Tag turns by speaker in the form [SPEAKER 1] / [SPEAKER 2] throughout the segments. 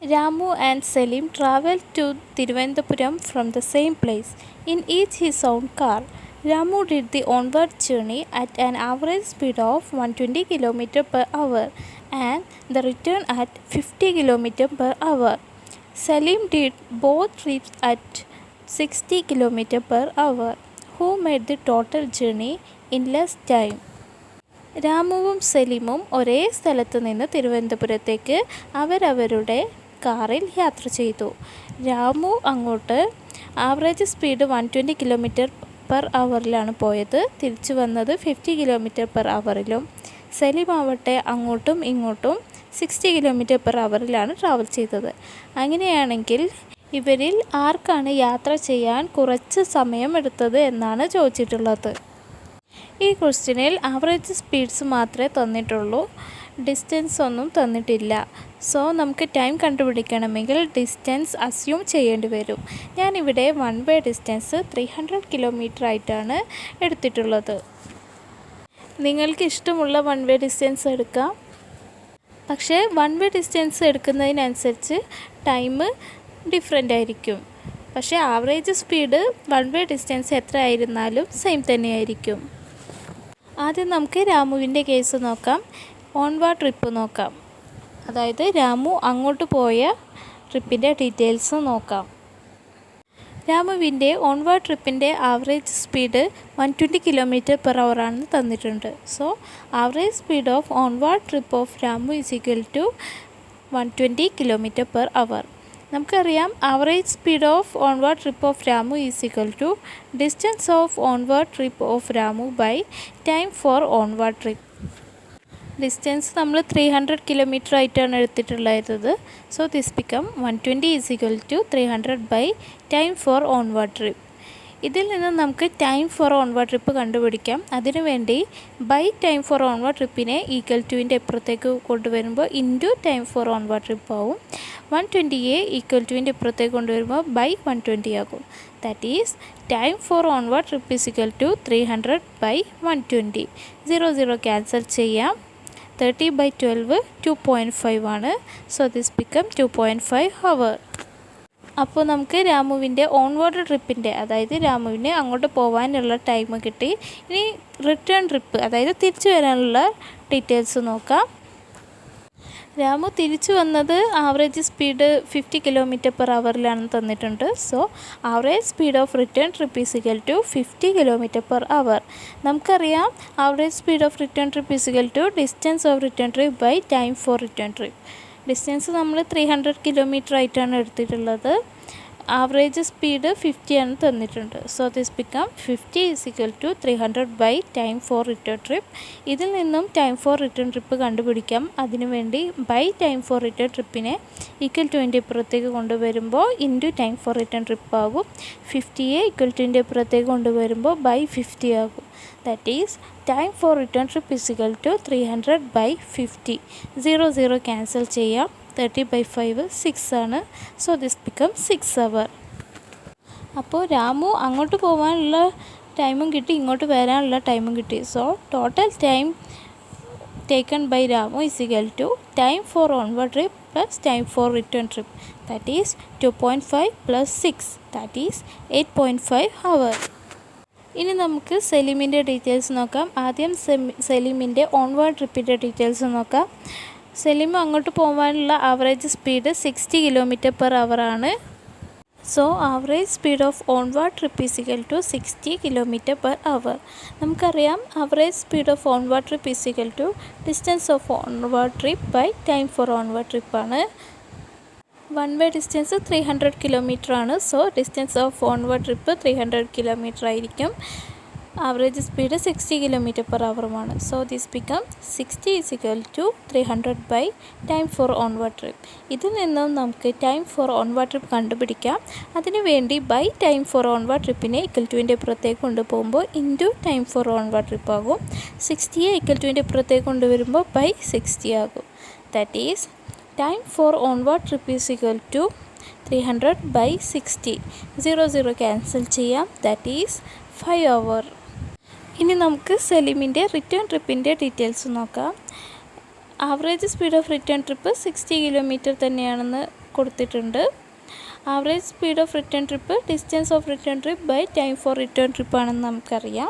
[SPEAKER 1] Ramu and Selim traveled to Thiruvananthapuram from the same place, in each his own car. Ramu did the onward journey at an average speed of 120 km per hour and the return at 50 km per hour. Selim did both trips at 60 km per hour, who made the total journey in less time. രാമുവും സെലിമും ഒരേ സ്ഥലത്ത് നിന്ന് തിരുവനന്തപുരത്തേക്ക് അവരവരുടെ കാറിൽ യാത്ര ചെയ്തു. രാമു അങ്ങോട്ട് average speed 120 kilometre per അവറിലാണ് പോയത്. തിരിച്ചു വന്നത് 50 കിലോമീറ്റർ പെർ അവറിലും. സെലിം ആവട്ടെ അങ്ങോട്ടും ഇങ്ങോട്ടും 60 കിലോമീറ്റർ പെർ അവറിലാണ് ട്രാവൽ ചെയ്തത്. അങ്ങനെയാണെങ്കിൽ ഇവരിൽ ആർക്കാണ് യാത്ര ചെയ്യാൻ കുറച്ച് സമയം എടുത്തത് എന്നാണ് ചോദിച്ചിട്ടുള്ളത്. ഈ ക്വസ്റ്റ്യനിൽ ആവറേജ് സ്പീഡ്സ് മാത്രമേ തന്നിട്ടുള്ളൂ, ഡിസ്റ്റൻസ് ഒന്നും തന്നിട്ടില്ല. സോ നമുക്ക് ടൈം കണ്ടുപിടിക്കണമെങ്കിൽ ഡിസ്റ്റൻസ് അസ്യൂം ചെയ്യേണ്ടി വരും. ഞാനിവിടെ വൺ വേ ഡിസ്റ്റൻസ് 300 കിലോമീറ്റർ ആയിട്ടാണ് എടുത്തിട്ടുള്ളത്. നിങ്ങൾക്ക് ഇഷ്ടമുള്ള വൺ വേ ഡിസ്റ്റൻസ് എടുക്കാം. പക്ഷേ വൺ വേ ഡിസ്റ്റൻസ് എടുക്കുന്നതിനനുസരിച്ച് ടൈം ഡിഫറെൻ്റ് ആയിരിക്കും. പക്ഷേ average speed one way distance എത്ര ആയിരുന്നാലും സെയിം തന്നെയായിരിക്കും. ആദ്യം നമുക്ക് രാമുവിൻ്റെ കേസ് നോക്കാം. ഓൺവാർഡ് ട്രിപ്പ് നോക്കാം. അതായത് രാമു അങ്ങോട്ട് പോയ ട്രിപ്പിൻ്റെ ഡീറ്റെയിൽസ് നോക്കാം. രാമുവിൻ്റെ ഓൺവാർഡ് ട്രിപ്പിൻ്റെ average speed 120 kilometre per hour ആണെന്ന് തന്നിട്ടുണ്ട്. So average speed of onward trip of Ramu is equal to 120 kilometre per hour. നമുക്കറിയാം average speed of onward trip of Ramu is equal to distance of onward trip of Ramu by time for onward trip. Distance നമ്മൾ 300 kilometre ആയിട്ടാണ് എടുത്തിട്ടുള്ളത്. So this become 120 is equal to 300 by time for onward trip. ഇതിൽ നിന്ന് നമുക്ക് time for onward trip കണ്ടുപിടിക്കാം. അതിനുവേണ്ടി by time for onward ട്രിപ്പിനെ equal ടുവിൻ്റെ ഇപ്പുറത്തേക്ക് കൊണ്ടുവരുമ്പോൾ into time for onward trip ആവും. 120യെ ഈക്വൽ ടുവിൻ്റെ ഇപ്പുറത്തേക്ക് കൊണ്ടുവരുമ്പോൾ ബൈ 120 ആകും. That is time for onward trip is equal to 300 by 120. 0 cancel ചെയ്യാം. 30 ബൈ 12 2.5 ആണ്. So this become 2.5 hour. അപ്പോൾ നമുക്ക് രാമുവിൻ്റെ ഓൺവേർഡ് ട്രിപ്പിൻ്റെ, അതായത് രാമുവിന് അങ്ങോട്ട് പോകാനുള്ള ടൈം കിട്ടി. ഇനി റിട്ടേൺ ട്രിപ്പ്, അതായത് തിരിച്ചു വരാനുള്ള ഡീറ്റെയിൽസ് നോക്കാം. രാമു തിരിച്ചു വന്നത് ആവറേജ് സ്പീഡ് 50 കിലോമീറ്റർ പെർ അവറിലാണെന്ന് തന്നിട്ടുണ്ട്. So average speed of return trip is equal to 50 kilometre per hour. നമുക്കറിയാം average speed of return trip is equal to distance of return trip by time for return trip. Distance നമ്മൾ 300 kilometre ആയിട്ടാണ് എടുത്തിട്ടുള്ളത്. Average speed 50 ആണ് തന്നിട്ടുണ്ട്. So this become 50 is equal to 300 by time for return trip. ഇതിൽ നിന്നും time for return trip കണ്ടുപിടിക്കാം. അതിനുവേണ്ടി by time for return ട്രിപ്പിനെ ഈക്വൽ ടുവിൻ്റെ ഇപ്പുറത്തേക്ക് കൊണ്ടുവരുമ്പോൾ into time for return trip ആകും. 50യെ ഈക്വൽ ടുവിൻ്റെ ഇപ്പുറത്തേക്ക് കൊണ്ടുവരുമ്പോൾ ബൈ 50 ആകും. That is time for return trip is equal to 300 by 50. 0 cancel ചെയ്യാം. 30 ബൈ 5 6 ആണ്. സോ ദിസ് ബിക്കം 6 അവർ. അപ്പോൾ രാമു അങ്ങോട്ട് പോകാനുള്ള ടൈമും കിട്ടി, ഇങ്ങോട്ട് വരാനുള്ള ടൈമും കിട്ടി. So total time taken by Ramu is equal to time for onward trip plus time for return trip. That is 2.5 plus 6, that is 8.5 hour. ഇനി നമുക്ക് സെലിമിൻ്റെ ഡീറ്റെയിൽസ് നോക്കാം. ആദ്യം സെലിമിൻ്റെ ഓൺവേർഡ് ട്രിപ്പിൻ്റെ ഡീറ്റെയിൽസ് നോക്കാം. സെലിം അങ്ങോട്ട് പോകാനുള്ള average speed 60 kilometre per hour ആണ്. So average speed of onward trip is equal to 60 kilometre per hour. നമുക്കറിയാം average speed of onward trip is equal to distance of onward trip by time for onward ട്രിപ്പാണ്. One way distance 300 kilometre ആണ്. So distance of onward trip 300 kilometre ആയിരിക്കും. Average speed 60 kilometre per അവറുമാണ്. So this become 60 is equal to 300 by time for onward trip. ഇതിൽ നിന്നും നമുക്ക് time for onward trip കണ്ടുപിടിക്കാം. അതിനുവേണ്ടി by time for onward ട്രിപ്പിനെ equal ടുവിൻ്റെ ഇപ്പുറത്തേക്ക് കൊണ്ടുപോകുമ്പോൾ into time for onward trip ആകും. 60യെ ഈക്വൽ ടുവിൻ്റെ ഇപ്പുറത്തേക്ക് കൊണ്ടുവരുമ്പോൾ ബൈ 60 ആകും. That is time for onward trip is equal to 300 by 60. 0 cancel ചെയ്യാം. That is 5 hour. ഇനി നമുക്ക് സെലിമിൻ്റെ റിട്ടേൺ ട്രിപ്പിൻ്റെ ഡീറ്റെയിൽസ് നോക്കാം. Average speed of return trip 60 kilometre തന്നെയാണെന്ന് കൊടുത്തിട്ടുണ്ട്. Average speed of return trip distance of return trip by time for return trip ആണെന്ന് നമുക്കറിയാം.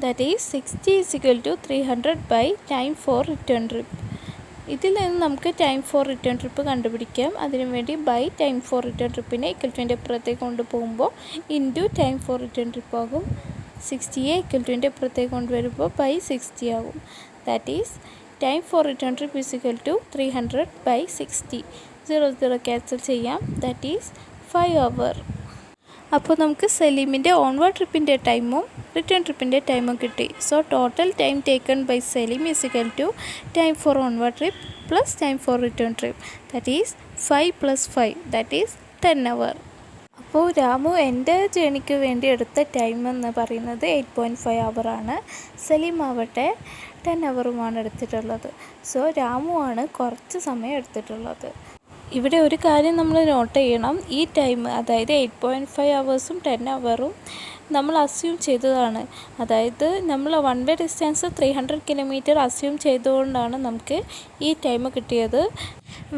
[SPEAKER 1] That is 60 = 300 by time for return trip. ഇതിൽ നിന്ന് നമുക്ക് ടൈം ഫോർ റിട്ടേൺ ട്രിപ്പ് കണ്ടുപിടിക്കാം. അതിനുവേണ്ടി by time for return ട്രിപ്പിനെ =ൻ്റെ അപ്പുറത്തേക്ക് കൊണ്ടുപോകുമ്പോൾ into time for return trip ആകും. 60യെ =ൻ്റെ അപ്പുറത്തേക്ക് കൊണ്ടുവരുമ്പോൾ ബൈ 60 ആകും. That is time for return trip =300 by 60. 0 cancel ചെയ്യാം. ദാറ്റ് ഈസ് 5 അവർ. അപ്പോൾ നമുക്ക് സലീമിൻ്റെ ഓൺവേർഡ് ട്രിപ്പിൻ്റെ ടൈമും റിട്ടേൺ ട്രിപ്പിൻ്റെ ടൈമും കിട്ടി. So total time taken by Salim time for onward trip plus time for return trip. That is 5 + 5 that is 10 hour. അപ്പോൾ രാമു എൻ്റെ ജേണിക്ക് വേണ്ടി എടുത്ത ടൈം എന്ന് പറയുന്നത് 8.5 അവറാണ്. സലീം ആവട്ടെ 10 അവറുമാണ് എടുത്തിട്ടുള്ളത്. സോ രാമു ആണ് കുറച്ച് സമയം എടുത്തിട്ടുള്ളത്. ഇവിടെ ഒരു കാര്യം നമ്മൾ നോട്ട് ചെയ്യണം. ഈ ടൈം അതായത് 8.5 അവേഴ്സും 10 അവറും നമ്മൾ അസ്യൂം ചെയ്തതാണ്. അതായത് നമ്മൾ one way distance 300 kilometre assume ചെയ്തുകൊണ്ടാണ് നമുക്ക് ഈ ടൈം കിട്ടിയത്.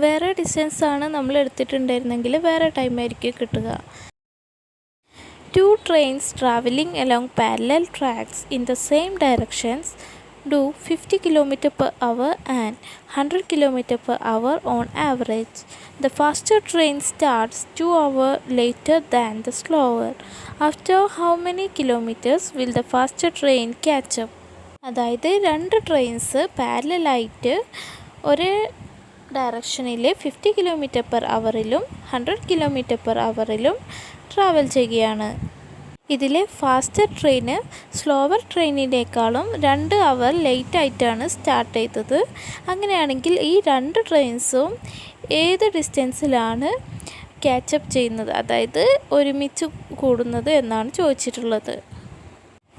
[SPEAKER 1] വേറെ ഡിസ്റ്റൻസാണ് നമ്മൾ എടുത്തിട്ടുണ്ടായിരുന്നെങ്കിൽ വേറെ ടൈമായിരിക്കും കിട്ടുക. 2 trains traveling along parallel tracks in the same directions do 50 km/h and 100 km/h on average. The faster train starts 2 hours later than the slower. After how many kilometers will the faster train catch up? അതായത് 2 trains പാരലലായിട്ട് ഒരേ ഡയറക്ഷനിൽ 50 km/hലും 100 km/hലും travel ചെയ്യുകയാണ്. ഇതിലെ faster train slower ട്രെയിനിനേക്കാളും 2 അവർ ലേറ്റായിട്ടാണ് start ചെയ്തത്. അങ്ങനെയാണെങ്കിൽ ഈ 2 ട്രെയിൻസും ഏത് ഡിസ്റ്റൻസിലാണ് ക്യാച്ചപ്പ് ചെയ്യുന്നത്, അതായത് ഒരുമിച്ച് കൂടുന്നത് എന്നാണ് ചോദിച്ചിട്ടുള്ളത്.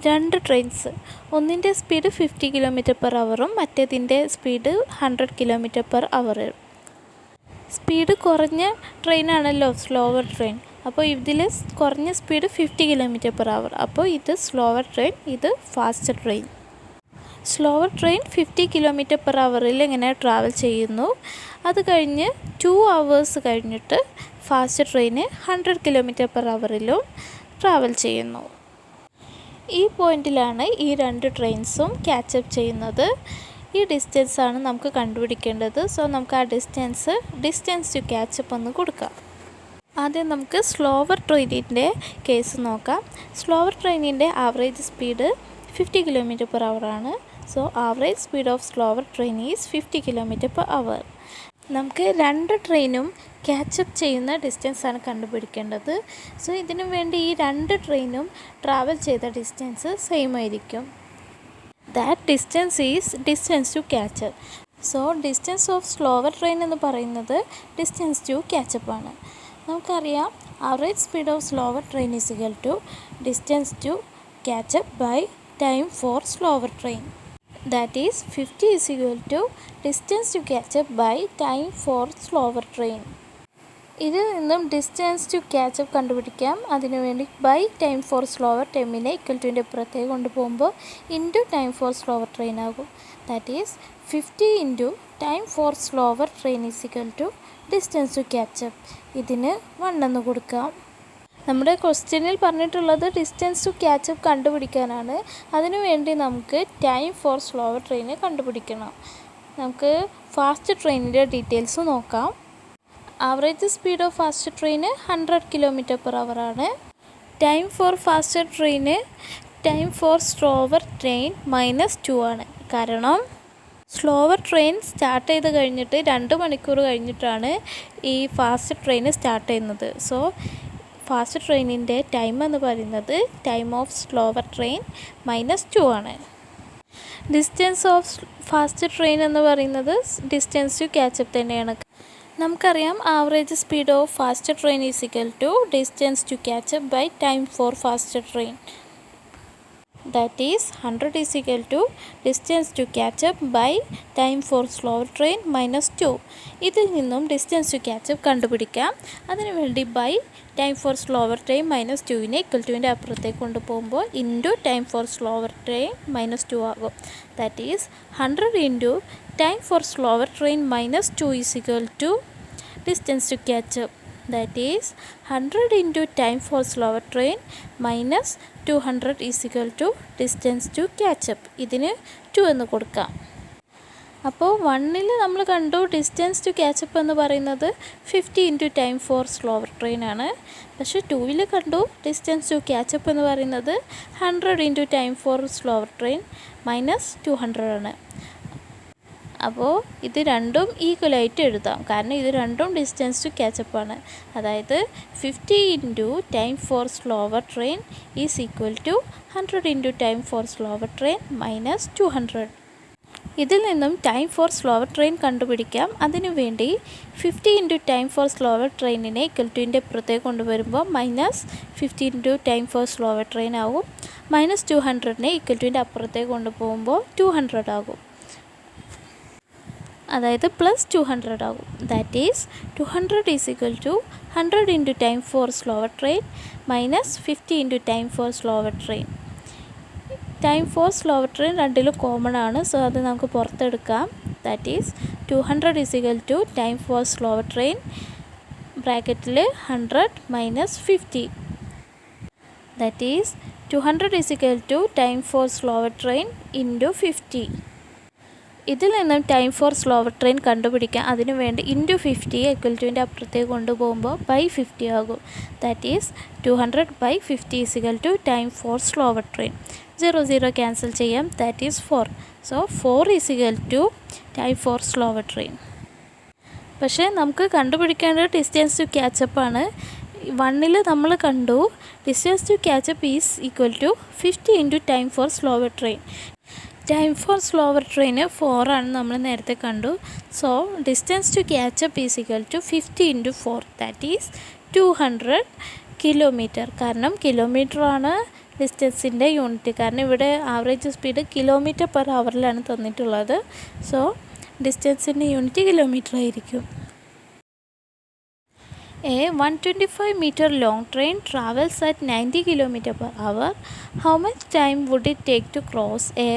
[SPEAKER 1] 2 ട്രെയിൻസ്, ഒന്നിൻ്റെ സ്പീഡ് 50 km/hഉം മറ്റേതിൻ്റെ സ്പീഡ് 100 km/h. സ്പീഡ് കുറഞ്ഞ ട്രെയിനാണല്ലോ സ്ലോവർ ട്രെയിൻ. അപ്പോൾ ഇതിൽ കുറഞ്ഞ സ്പീഡ് 50 km/h. അപ്പോൾ ഇത് സ്ലോവർ ട്രെയിൻ, ഇത് ഫാസ്റ്റർ ട്രെയിൻ. സ്ലോവർ ട്രെയിൻ 50 km/hൽ ഇങ്ങനെ ട്രാവൽ ചെയ്യുന്നു. അത് കഴിഞ്ഞ് 2 hours കഴിഞ്ഞിട്ട് ഫാസ്റ്റർ ട്രെയിന് 100 km/hലും ട്രാവൽ ചെയ്യുന്നു. ഈ പോയിന്റിലാണ് ഈ 2 ട്രെയിൻസും ക്യാച്ചപ്പ് ചെയ്യുന്നത്. ഈ ഡിസ്റ്റൻസാണ് നമുക്ക് കണ്ടുപിടിക്കേണ്ടത്. സോ നമുക്ക് ആ ഡിസ്റ്റൻസ് ടു ക്യാച്ചപ്പ് ഒന്ന് കൊടുക്കാം. ആദ്യം നമുക്ക് സ്ലോവർ ട്രെയിനിൻ്റെ കേസ് നോക്കാം. സ്ലോവർ ട്രെയിനിൻ്റെ ആവറേജ് സ്പീഡ് 50 km/h ആണ്. So average speed of slower train is 50 km/h. നമുക്ക് 2 ട്രെയിനും ക്യാച്ചപ്പ് ചെയ്യുന്ന ഡിസ്റ്റൻസാണ് കണ്ടുപിടിക്കേണ്ടത്. സോ ഇതിനു വേണ്ടി ഈ 2 ട്രെയിനും ട്രാവൽ ചെയ്ത ഡിസ്റ്റൻസ് സെയിം ആയിരിക്കും. That distance is distance to catch up. So distance of slower train എന്ന് പറയുന്നത് ഡിസ്റ്റൻസ് ടു ക്യാച്ചപ്പ് ആണ്. നമുക്കറിയാം average speed of slower train is equal to distance to catch up by time for slower train. That is 50 is equal to distance to catch up by time for slower train. ഇതിൽ നിന്നും distance to catch up കണ്ടുപിടിക്കാം. അതിനുവേണ്ടി by time for slower ടൈമിനെ =ൻ്റെ അപ്പുറത്തേക്ക് കൊണ്ടുപോകുമ്പോൾ into time for slower train ആകും. That is 50 × time for slower train is equal to distance to catch up. ഇതിന് 1 എന്ന് കൊടുക്കാം. നമ്മുടെ ക്വസ്റ്റ്യനിൽ പറഞ്ഞിട്ടുള്ളത് ഡിസ്റ്റൻസ് ടു ക്യാച്ചപ്പ് കണ്ടുപിടിക്കാനാണ്. അതിനുവേണ്ടി നമുക്ക് ടൈം ഫോർ സ്ലോവർ ട്രെയിനെ കണ്ടുപിടിക്കണം. നമുക്ക് ഫാസ്റ്റ് ട്രെയിനിൻ്റെ ഡീറ്റെയിൽസ് നോക്കാം. ആവറേജ് സ്പീഡ് ഓഫ് ഫാസ്റ്റ് ട്രെയിന് 100 km/h ആണ്. ടൈം ഫോർ ഫാസ്റ്റർ ട്രെയിന് ടൈം ഫോർ സ്ലോവർ ട്രെയിൻ -2 ആണ്. കാരണം സ്ലോവർ ട്രെയിൻ സ്റ്റാർട്ട് ചെയ്ത് കഴിഞ്ഞിട്ട് 2 മണിക്കൂർ കഴിഞ്ഞിട്ടാണ് ഈ ഫാസ്റ്റ് ട്രെയിൻ സ്റ്റാർട്ട് ചെയ്യുന്നത്. സോ ഫാസ്റ്റ് ട്രെയിനിൻ്റെ ടൈം എന്ന് പറയുന്നത് ടൈം ഓഫ് സ്ലോവർ ട്രെയിൻ -2 ആണ്. ഡിസ്റ്റൻസ് ഓഫ് ഫാസ്റ്റ് ട്രെയിൻ എന്ന് പറയുന്നത് ഡിസ്റ്റൻസ് ടു ക്യാച്ചപ്പ് തന്നെയാണ്. നമുക്കറിയാം average speed of fast train is equal to distance to catch up by time for fast train. That is 100 is equal to distance to catch up by time for slower train -2. ഇതിൽ നിന്നും distance to catch up കണ്ടുപിടിക്കാം. അതിനുവേണ്ടി by time for slower train -2നെ =ൻ്റെ അപ്പുറത്തേക്ക് കൊണ്ടുപോകുമ്പോൾ into time for slower train -2 ആകും. That is 100 × time for slower train -2 is equal to distance to catch up. That is 100 into time for slower train minus 200 is equal to distance to catch up. ഇതിന് 2 എന്ന് കൊടുക്കാം. അപ്പോൾ 1ൽ നമ്മൾ കണ്ടു distance to ക്യാച്ചപ്പ് എന്ന് പറയുന്നത് 50 into time for slower train ആണ്. പക്ഷേ 2ൽ കണ്ടു ഡിസ്റ്റൻസ് ടു ക്യാച്ചപ്പ് എന്ന് പറയുന്നത് 100 into time for slower train minus 200 ആണ്. അപ്പോൾ ഇത് രണ്ടും ഈക്വലായിട്ട് എഴുതാം, കാരണം ഇത് രണ്ടും ഡിസ്റ്റൻസ് ടു ക്യാച്ചപ്പാണ്. അതായത് 50 into time for slower train is equal to 100 into time for slower train minus 200. ഇതിൽ നിന്നും ടൈം ഫോർ സ്ലോവർ ട്രെയിൻ കണ്ടുപിടിക്കാം. അതിനു വേണ്ടി 50 ഇൻറ്റു ടൈം ഫോർ സ്ലോവർ ട്രെയിനിനെ ഇക്വൽ ടുവിൻ്റെ അപ്പുറത്തേക്ക് കൊണ്ടുവരുമ്പോൾ minus 50 into time for slower train ആകും. മൈനസ് 200നെ ഇക്വൽ ടുവിൻ്റെ അപ്പുറത്തേക്ക് കൊണ്ടുപോകുമ്പോൾ 200 ആകും. അതായത് പ്ലസ് 200 ആകും. That is 200 is equal to 100 into time for slower train minus 50 into time for slower train. Time for slower train രണ്ടിലും കോമൺ ആണ്, സോ അത് നമുക്ക് പുറത്തെടുക്കാം. That is 200 is equal to time for slower train ബ്രാക്കറ്റിൽ 100 minus 50. That is 200 is equal to time for slower train into 50. ഇതിൽ നിന്നും time for slower train കണ്ടുപിടിക്കാം. അതിനു വേണ്ടി ഇൻറ്റു 50 ഇക്വൽ ടുവിൻ്റെ അപ്പുറത്തേക്ക് കൊണ്ടുപോകുമ്പോൾ ബൈ 50 ആകും. That is 200 by 50 is equal to time for slower train. 0 cancel ചെയ്യാം. That is 4. So 4 is equal to time for slower train. പക്ഷേ നമുക്ക് കണ്ടുപിടിക്കേണ്ടത് ഡിസ്റ്റൻസ് ടു ക്യാച്ചപ്പാണ്. 1ൽ നമ്മൾ കണ്ടു distance to catch up is equal to 50 into time for slower train. Time for slower train 4 ആണ് നമ്മൾ നേരത്തെ കണ്ടു. So distance to catch up is equal to 50 into 4 that is 200 kilometre. കാരണം കിലോമീറ്ററാണ് ഡിസ്റ്റൻസിൻ്റെ യൂണിറ്റ്, കാരണം ഇവിടെ ആവറേജ് സ്പീഡ് കിലോമീറ്റർ പെർ അവറിലാണ് തന്നിട്ടുള്ളത്. So ഡിസ്റ്റൻസിൻ്റെ unit kilometre ആയിരിക്കും. A 125 meter long train travels at 90 km per hour. How much time would it take to cross a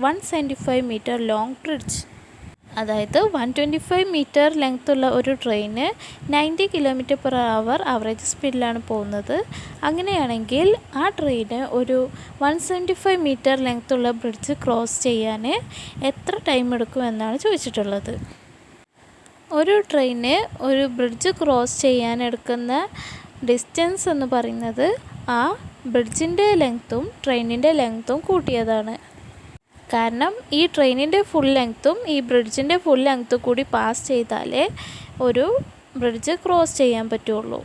[SPEAKER 1] 175 meter long bridge? അതായത് 125 metre length ഉള്ള ഒരു train 90 kilometre per hour average സ്പീഡിലാണ് പോകുന്നത്. അങ്ങനെയാണെങ്കിൽ ആ train ഒരു 175 metre length ഉള്ള bridge cross ചെയ്യാൻ എത്ര ടൈം എടുക്കുമെന്നാണ് ചോദിച്ചിട്ടുള്ളത്. ഒരു ട്രെയിന് ഒരു ബ്രിഡ്ജ് ക്രോസ് ചെയ്യാൻ എടുക്കുന്ന ഡിസ്റ്റൻസ് എന്ന് പറയുന്നത് ആ ബ്രിഡ്ജിൻ്റെ ലെങ്ത്തും ട്രെയിനിൻ്റെ ലെങ്ത്തും കൂട്ടിയതാണ്. കാരണം ഈ ട്രെയിനിൻ്റെ ഫുൾ ലെങ്ത്തും ഈ ബ്രിഡ്ജിൻ്റെ ഫുൾ ലെങ്ത്തും കൂടി പാസ് ചെയ്താലേ ഒരു ബ്രിഡ്ജ് ക്രോസ് ചെയ്യാൻ പറ്റുള്ളൂ.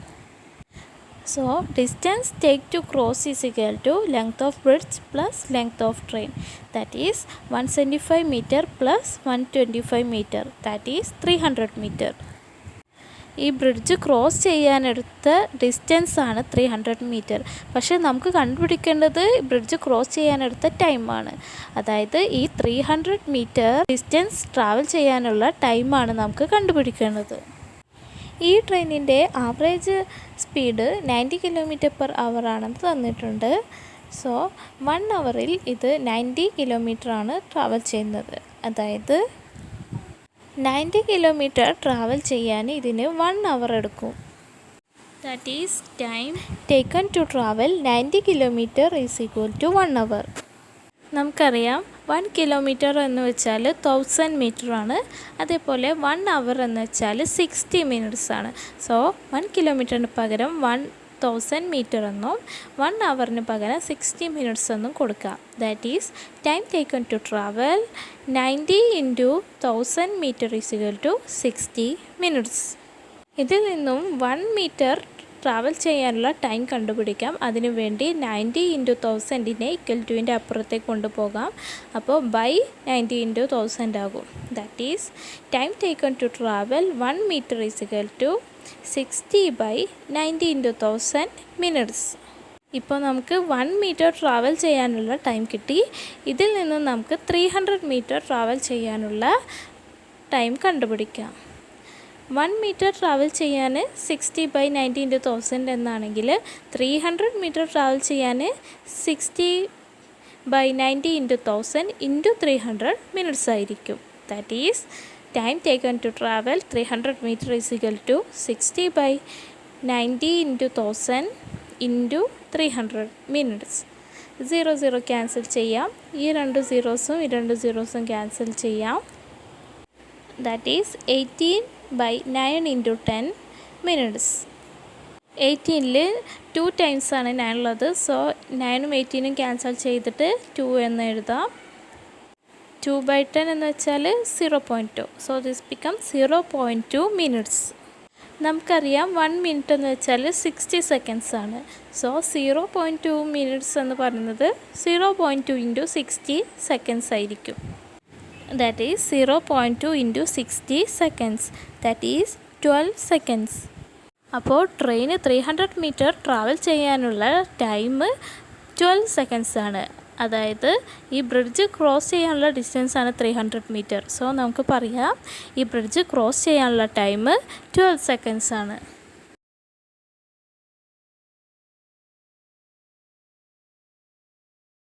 [SPEAKER 1] So distance take to cross is equal to length of bridge plus length of train. That is 175 metre plus 125 metre that is 300 metre. ഈ ബ്രിഡ്ജ് ക്രോസ് ചെയ്യാനെടുത്ത ഡിസ്റ്റൻസാണ് 300 മീറ്റർ. പക്ഷേ നമുക്ക് കണ്ടുപിടിക്കേണ്ടത് ബ്രിഡ്ജ് ക്രോസ് ചെയ്യാനെടുത്ത ടൈമാണ്. അതായത് ഈ 300 മീറ്റർ ഡിസ്റ്റൻസ് ട്രാവൽ ചെയ്യാനുള്ള ടൈമാണ് നമുക്ക് കണ്ടുപിടിക്കേണ്ടത്. ഈ ട്രെയിനിൻ്റെ average speed 90 kilometre per hour ആണെന്ന് തന്നിട്ടുണ്ട്. സോ 1 അവറിൽ ഇത് 90 കിലോമീറ്ററാണ് ട്രാവൽ ചെയ്യുന്നത്. അതായത് 90 കിലോമീറ്റർ ട്രാവൽ ചെയ്യാൻ ഇതിന് 1 അവർ എടുക്കും. That is time taken to travel 90 kilometre is equal to 1 hour. നമുക്കറിയാം 1 കിലോമീറ്റർ എന്ന് വെച്ചാൽ 1000 മീറ്ററാണ്. അതേപോലെ 1 അവർ എന്ന് വെച്ചാൽ 60 മിനിറ്റ്സ് ആണ്. സോ 1 കിലോമീറ്ററിന് പകരം 1000 മീറ്റർ എന്നും 1 അവറിന് പകരം 60 മിനിറ്റ്സ് എന്നും കൊടുക്കാം. That is time taken to travel 90 into 1000 metre is equal to 60 minutes. ഇതിൽ നിന്നും 1 മീറ്റർ ട്രാവൽ ചെയ്യാനുള്ള ടൈം കണ്ടുപിടിക്കാം. അതിനുവേണ്ടി 90 ഇൻറ്റു 1000നെ ഇക്വൽ ടുവിൻ്റെ അപ്പുറത്തേക്ക് കൊണ്ടുപോകാം. അപ്പോൾ ബൈ 90 ഇൻറ്റു 1000 ആകും. That is time taken to travel 1 metre is equal to 60 by 90 into 1000 minutes. ഇപ്പോൾ നമുക്ക് 1 മീറ്റർ ട്രാവൽ ചെയ്യാനുള്ള ടൈം കിട്ടി. ഇതിൽ നിന്ന് നമുക്ക് 300 മീറ്റർ ട്രാവൽ ചെയ്യാനുള്ള ടൈം കണ്ടുപിടിക്കാം. 1 മീറ്റർ ട്രാവൽ ചെയ്യാൻ 60 ബൈ 90 ഇൻറ്റു 1000 എന്നാണെങ്കിൽ 300 മീറ്റർ ട്രാവൽ ചെയ്യാൻ 60 ബൈ 90 ഇൻറ്റു 1000 ഇൻറ്റു 300 മിനിറ്റ്സ് ആയിരിക്കും. That is time taken to travel 300 meter is equal to 60 by 90 into 1000 into 300 minutes. 0 cancel ചെയ്യാം. ഈ രണ്ട് സീറോസും ക്യാൻസൽ ചെയ്യാം. That is 18 by 9 into 10 minutes. 18ൽ 2 times ആണ് 9 ഉള്ളത്. സോ 9ഉം 18ഉം ക്യാൻസൽ ചെയ്തിട്ട് 2 എന്ന് എഴുതാം. 2 by 10 എന്ന് വെച്ചാൽ 0.2. So this become 0.2 minutes. നമുക്കറിയാം 1 മിനിറ്റ് എന്ന് വെച്ചാൽ 60 സെക്കൻഡ്സ് ആണ്. സോ 0.2 മിനിറ്റ്സ് എന്ന് പറയുന്നത് 0.2 ഇൻറ്റു 60 സെക്കൻഡ്സ് ആയിരിക്കും. That is 0.2 into 60 seconds. That is 12 seconds. അപ്പോൾ ട്രെയിന് 300 മീറ്റർ ട്രാവൽ ചെയ്യാനുള്ള ടൈം 12 സെക്കൻഡ്സ് ആണ്. അതായത് ഈ ബ്രിഡ്ജ് ക്രോസ് ചെയ്യാനുള്ള ഡിസ്റ്റൻസ് ആണ് 300 മീറ്റർ. സോ നമുക്ക് പറയാം ഈ ബ്രിഡ്ജ് ക്രോസ് ചെയ്യാനുള്ള ടൈം 12 സെക്കൻഡ്സ് ആണ്.